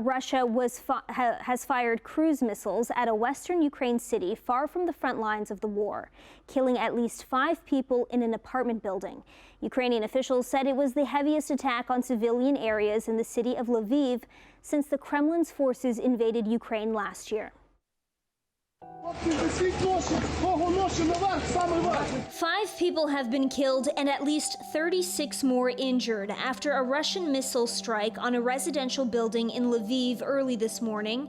Russia has fired cruise missiles at a western Ukraine city far from the front lines of the war, killing at least 5 people in an apartment building. Ukrainian officials said it was the heaviest attack on civilian areas in the city of Lviv since the Kremlin's forces invaded Ukraine last year. 5 people have been killed and at least 36 more injured after a Russian missile strike on a residential building in Lviv early this morning.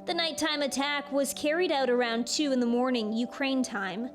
The nighttime attack was carried out around 2 in the morning, Ukraine time.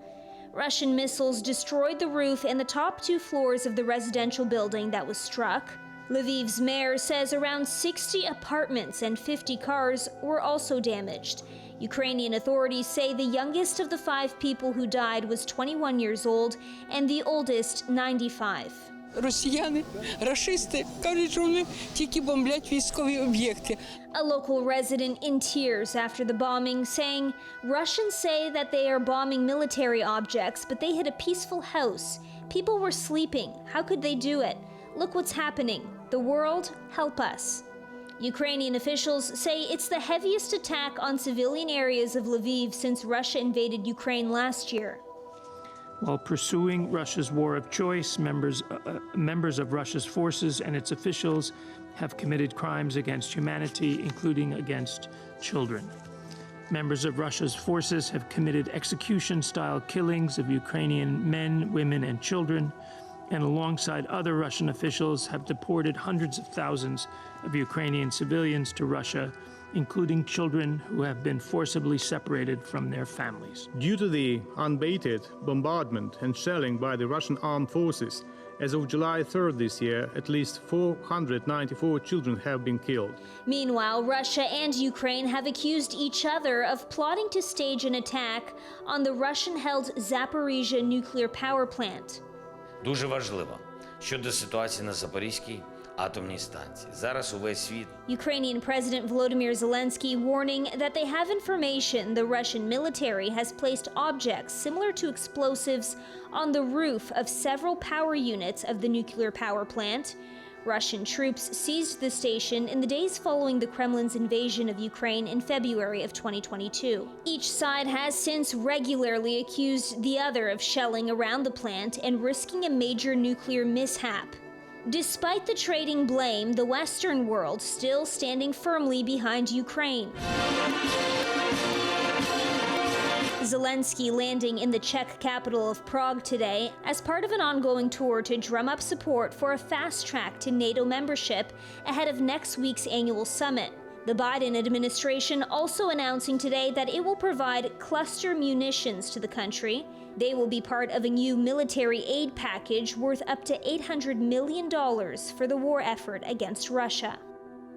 Russian missiles destroyed the roof and the top 2 floors of the residential building that was struck. Lviv's mayor says around 60 apartments and 50 cars were also damaged. Ukrainian authorities say the youngest of the 5 people who died was 21 years old and the oldest 95. Росіяни, рашисти, кажуть, що вони тільки бомблять військові об'єкти. A local resident in tears after the bombing, saying Russians say that they are bombing military objects, but they hit a peaceful house. People were sleeping. How could they do it? Look what's happening. The world, help us. Ukrainian officials say it's the heaviest attack on civilian areas of Lviv since Russia invaded Ukraine last year. While pursuing Russia's war of choice, members of Russia's forces and its officials have committed crimes against humanity, including against children. Members of Russia's forces have committed execution-style killings of Ukrainian men, women, and children, and alongside other Russian officials have deported hundreds of thousands of Ukrainian civilians to Russia, including children who have been forcibly separated from their families. Due to the unabated bombardment and shelling by the Russian armed forces, as of July 3rd this year, at least 494 children have been killed. Meanwhile, Russia and Ukraine have accused each other of plotting to stage an attack on the Russian-held Zaporizhzhia nuclear power plant. Дуже важливо щодо ситуації на Запорізькій атомній станції. Зараз увесь світ. Ukrainian President Volodymyr Zelensky warning that they have information the Russian military has placed objects similar to explosives on the roof of several power units of the nuclear power plant. Russian troops seized the station in the days following the Kremlin's invasion of Ukraine in February of 2022. Each side has since regularly accused the other of shelling around the plant and risking a major nuclear mishap. Despite the trading blame, the Western world still standing firmly behind Ukraine. Zelensky landing in the Czech capital of Prague today as part of an ongoing tour to drum up support for a fast track to NATO membership ahead of next week's annual summit. The Biden administration also announcing today that it will provide cluster munitions to the country. They will be part of a new military aid package worth up to $800 million for the war effort against Russia.